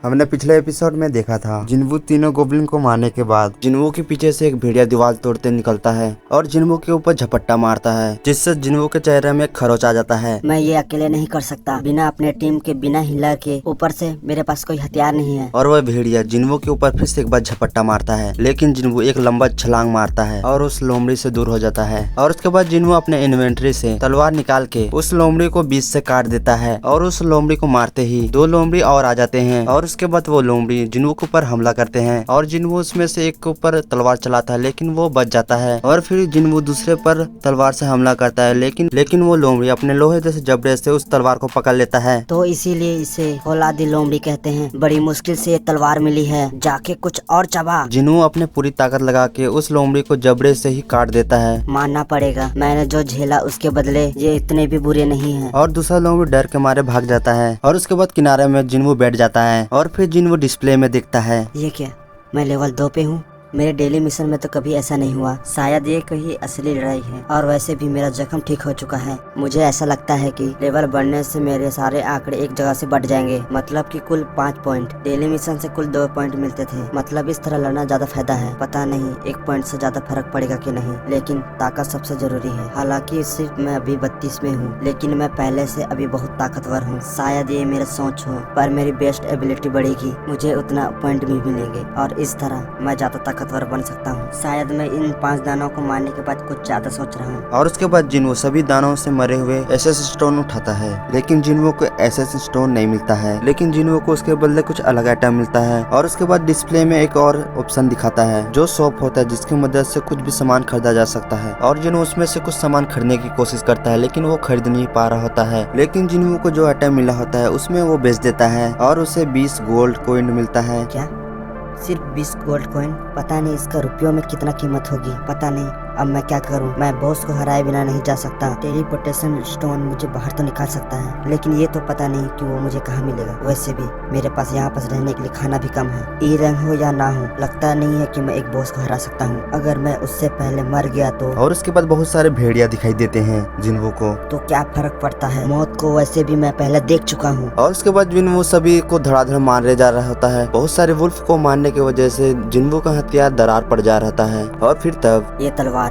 हमने पिछले एपिसोड में देखा था जिन्वू तीनों गोब्लिन को मारने के बाद जिन्वू के पीछे से एक भेड़िया दीवार तोड़ते निकलता है और जिन्वू के ऊपर झपट्टा मारता है, जिससे जिन्वू के चेहरे में खरोच आ जाता है। मैं ये अकेले नहीं कर सकता, बिना अपने टीम के, बिना हिलर के, ऊपर से मेरे पास कोई हथियार नहीं है। और वह भेड़िया जिन्वू के ऊपर फिर से एक बार झपट्टा मारता है, लेकिन जिन्वू एक लंबा छलांग मारता है और उस लोमड़ी से दूर हो जाता है। और उसके बाद जिन्वू अपने इन्वेंट्री से तलवार निकाल के उस लोमड़ी को बीच से काट देता है और उस लोमड़ी को मारते ही दो लोमड़ी और आ जाते हैं। और उसके बाद वो लोमड़ी जिन्वू के ऊपर हमला करते हैं और जिन्वू उसमें से एक के ऊपर तलवार चलाता है, लेकिन वो बच जाता है। और फिर जिन्वू दूसरे पर तलवार से हमला करता है, लेकिन वो लोमड़ी अपने लोहे जैसे जबड़े से उस तलवार को पकड़ लेता है। तो इसीलिए इसे फौलादी लोमड़ी कहते हैं। बड़ी मुश्किल से ये तलवार मिली है, जाके कुछ और चबा। जिन्वू अपने पूरी ताकत लगा के उस लोमड़ी को जबड़े से ही काट देता है। मानना पड़ेगा, मैंने जो झेला उसके बदले ये इतने भी बुरे नहीं हैं। और दूसरा लोमड़ी डर के मारे भाग जाता है और उसके बाद किनारे में जिन्वू बैठ जाता है और फिर जिन्वू डिस्प्ले में दिखता है। ये क्या, मैं लेवल 2 पे हूँ? मेरे डेली मिशन में तो कभी ऐसा नहीं हुआ। शायद ये कोई असली लड़ाई है। और वैसे भी मेरा जख्म ठीक हो चुका है। मुझे ऐसा लगता है कि लेवल बढ़ने से मेरे सारे आंकड़े एक जगह से बढ़ जाएंगे। मतलब कि कुल 5 पॉइंट। डेली मिशन से कुल 2 पॉइंट मिलते थे। मतलब इस तरह लड़ना ज्यादा फायदा है। पता नहीं 1 पॉइंट से ज्यादा फर्क पड़ेगा कि नहीं, लेकिन ताकत सबसे जरूरी है। हालांकि सिर्फ मैं अभी 32 में हूँ, लेकिन मैं पहले से अभी बहुत ताकतवर हूँ। शायद ये मेरा सोच हो, पर मेरी बेस्ट एबिलिटी बढ़ेगी, मुझे उतना पॉइंट भी मिलेंगे और इस तरह मैं ज्यादा ताकतवर बन सकता हूँ। शायद मैं इन 5 दानों को मारने के बाद कुछ ज्यादा सोच रहा हूँ। और उसके बाद जिन्वू सभी दानों से मरे हुए एसएस स्टोन उठाता है, लेकिन जिन्वू को एसएस स्टोन नहीं मिलता है, लेकिन जिन्वू को उसके बदले कुछ अलग आइटम मिलता है। और उसके बाद डिस्प्ले में एक और ऑप्शन दिखाता है जो शॉप होता है, जिसकी मदद से कुछ भी सामान खरीदा जा सकता है। और जिन्वू उसमें से कुछ सामान खरीदने की कोशिश करता है, लेकिन वो खरीद नहीं पा रहा होता है। लेकिन जिन्वू को जो आइटम मिला होता है उसमें वो बेच देता है और उसे 20 गोल्ड कॉइन मिलता है। क्या सिर्फ 20 गोल्ड कॉइन? पता नहीं इसका रुपयों में कितना कीमत होगी। पता नहीं अब मैं क्या करूं। मैं बॉस को हराए बिना नहीं जा सकता। टेलीपोर्टेशन स्टोन मुझे बाहर तो निकाल सकता है, लेकिन ये तो पता नहीं कि वो मुझे कहाँ मिलेगा। वैसे भी मेरे पास यहाँ पास रहने के लिए खाना भी कम है। ई रैंक हो या ना हो, लगता नहीं है कि मैं एक बॉस को हरा सकता हूँ। अगर मैं उससे पहले मर गया तो। और उसके बाद बहुत सारे भेड़िया दिखाई देते हैं जिन्वू को। तो क्या फर्क पड़ता है, मौत को वैसे भी मैं पहले देख चुका हूँ। और उसके बाद जिन्वू सभी को धड़ाधड़ मारे जा रहा होता है। बहुत सारे वुल्फ को मारने की वजह से जिन्वू का हथियार दरार पड़ जा रहता है। और फिर तब ये तलवार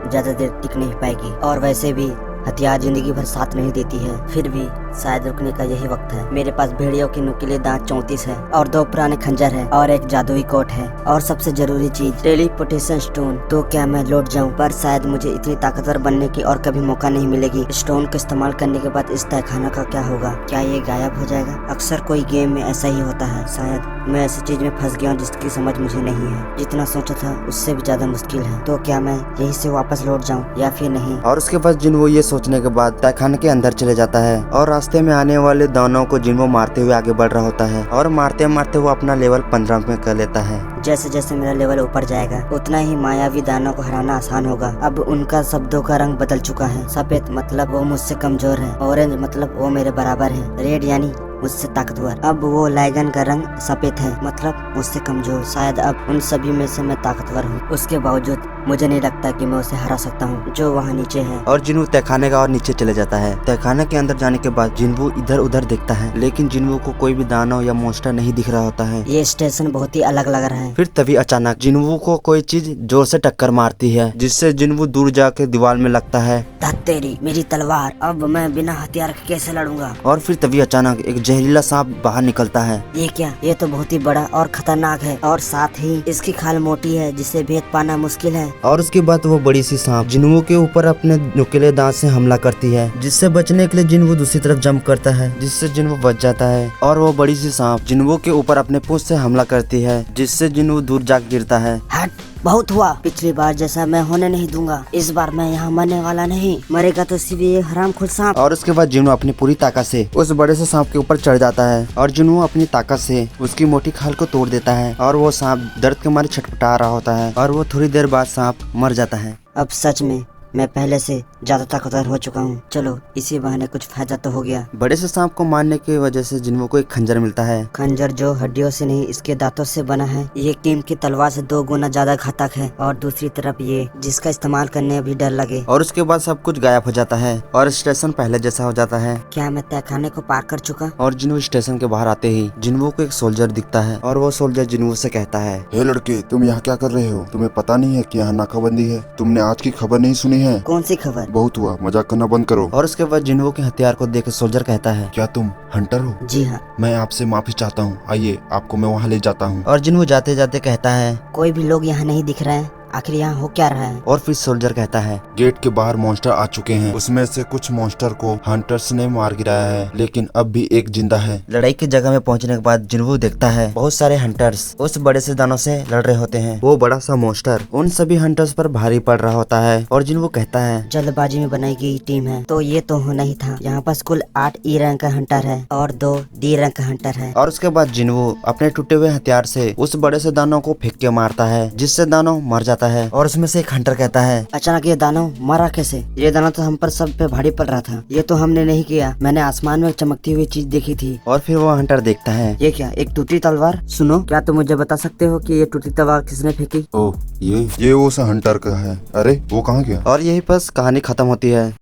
ज्यादा देर टिक नहीं पाएगी, और वैसे भी हथियार जिंदगी भर साथ नहीं देती है। फिर भी शायद रुकने का यही वक्त है। मेरे पास भेड़ियों के नुकीले दांत 34 है और 2 पुराने खंजर है और एक जादुई कोट है, और सबसे जरूरी चीज टेलीपोर्टेशन स्टोन। तो क्या मैं लौट जाऊं? पर शायद मुझे इतनी ताकतवर बनने की और कभी मौका नहीं मिलेगी। स्टोन का इस्तेमाल करने के बाद इस तहखाना का क्या होगा? क्या ये गायब हो जाएगा? अक्सर कोई गेम में ऐसा ही होता है। शायद मैं ऐसी चीज में फंस गया हूँ जिसकी समझ मुझे नहीं है। जितना सोचा था उससे भी ज्यादा मुश्किल है। तो क्या मैं यहीं से वापस लौट जाऊँ या फिर नहीं? और उसके बाद जिन्वू ये सोचने के बाद तहखाने के अंदर चले जाता है और रास्ते में आने वाले दानों को जिन्वू मारते हुए आगे बढ़ रहा होता है। और मारते मारते वो अपना लेवल 15 में कर लेता है। जैसे जैसे मेरा लेवल ऊपर जाएगा उतना ही मायावी दानों को हराना आसान होगा। अब उनका शब्दों का रंग बदल चुका है। सफेद मतलब वो मुझसे कमजोर है, ऑरेंज मतलब वो मेरे बराबर है, रेड यानी मुझसे ताकतवर। अब वो लाइगन का रंग सफेद है, मतलब मुझसे कमजोर। शायद अब उन सभी में से मैं ताकतवर हूँ। उसके बावजूद मुझे नहीं लगता कि मैं उसे हरा सकता हूँ जो वहाँ नीचे है। और जिन्वू तहखाने का और नीचे चले जाता है। तहखाने के अंदर जाने के बाद जिन्वू इधर उधर देखता है, लेकिन जिन्वू को कोई भी दानव या मोस्टर नहीं दिख रहा होता है। ये स्टेशन बहुत ही अलग लग रहा है। फिर तभी अचानक जिन्वू को कोई चीज जोर से टक्कर मारती है, जिससे जिन्वू दूर जाके दीवार में लगता है। तेरी मेरी तलवार, अब मैं बिना हथियार के कैसे लड़ूंगा? और फिर तभी अचानक एक जहरीला सांप बाहर निकलता है। ये क्या? ये तो बहुत ही बड़ा और खतरनाक है, और साथ ही इसकी खाल मोटी है जिसे भेद पाना मुश्किल है। और उसके बाद वो बड़ी सी सांप जिन्वू के ऊपर अपने नुकीले दांत से हमला करती है, जिससे बचने के लिए जिन्वू दूसरी तरफ जंप करता है, जिससे जिन्वू बच जाता है। और वो बड़ी सी सांप जिन्वू के ऊपर अपने पूंछ से हमला करती है, जिससे जिन्वू दूर जा गिरता है। हट, बहुत हुआ। पिछली बार जैसा मैं होने नहीं दूंगा। इस बार मैं यहाँ मरने वाला नहीं। मरेगा तो सिर्फ ये हरामखोर सांप। और उसके बाद जिन्वू अपनी पूरी ताकत से उस बड़े से सांप के ऊपर चढ़ जाता है और जिन्वू अपनी ताकत से उसकी मोटी खाल को तोड़ देता है और वो सांप दर्द के मारे छटपटा रहा होता है और वो थोड़ी देर बाद सांप मर जाता है। अब सच में मैं पहले से ज्यादा ताकतवर हो चुका हूँ। चलो इसी बहाने कुछ फायदा तो हो गया। बड़े से सांप को मारने की वजह से जिन्हों को एक खंजर मिलता है। खंजर जो हड्डियों से नहीं इसके दांतों से बना है। ये कीम की तलवार से 2 गुना ज्यादा घातक है। और दूसरी तरफ ये जिसका इस्तेमाल करने में भी डर लगे। और उसके बाद सब कुछ गायब हो जाता है और स्टेशन पहले जैसा हो जाता है। क्या मैं तहखाने को पार कर चुका? और जिन्हों स्टेशन के बाहर आते ही जिन्हों को एक सोल्जर दिखता है और वो सोल्जर जिन्हों से कहता है, हे लड़के, तुम यहाँ क्या कर रहे हो? तुम्हें पता नहीं है कि यहाँ नाकाबंदी है? तुमने आज की खबर नहीं सुनी है? कौन सी खबर? बहुत हुआ, मजाक करना बंद करो। और उसके बाद जिन्हों के हथियार को देख सोल्जर कहता है, क्या तुम हंटर हो? जी हाँ। मैं आपसे माफी चाहता हूँ, आइए आपको मैं वहाँ ले जाता हूँ। और जिन्हों जाते जाते कहता है, कोई भी लोग यहाँ नहीं दिख रहे हैं, आखिर यहाँ हो क्या रहा है? और फिर सोल्जर कहता है, गेट के बाहर मॉन्स्टर आ चुके हैं। उसमें से कुछ मॉन्स्टर को हंटर्स ने मार गिराया है, लेकिन अब भी एक जिंदा है। लड़ाई की जगह में पहुंचने के बाद जिन्हों देखता है बहुत सारे हंटर्स उस बड़े से दानों से लड़ रहे होते हैं। वो बड़ा सा मॉन्स्टर उन सभी हंटर्स पर भारी पड़ रहा होता है और जिन्हों कहता है, जल्दबाजी में बनाई गई टीम है, तो ये तो होना ही था। यहाँ पर कुल 8 E रैंक का हंटर है और 2 D रैंक का हंटर है। और उसके बाद जिन्हों अपने टूटे हुए हथियार से उस बड़े से दानों को फेंक के मारता है, जिससे दानव मर जाता है। और उसमें से एक हंटर कहता है, अचानक ये दानव मरा कैसे? ये दानव तो हम पर सब पे भारी पड़ रहा था। ये तो हमने नहीं किया। मैंने आसमान में एक चमकती हुई चीज देखी थी। और फिर वो हंटर देखता है, ये क्या? एक टूटी तलवार? सुनो, क्या तुम मुझे बता सकते हो कि ये टूटी तलवार किसने फेंकी? ओह, ये वो सा हंटर का है। अरे वो कहाँ गया? और यही बस कहानी खत्म होती है।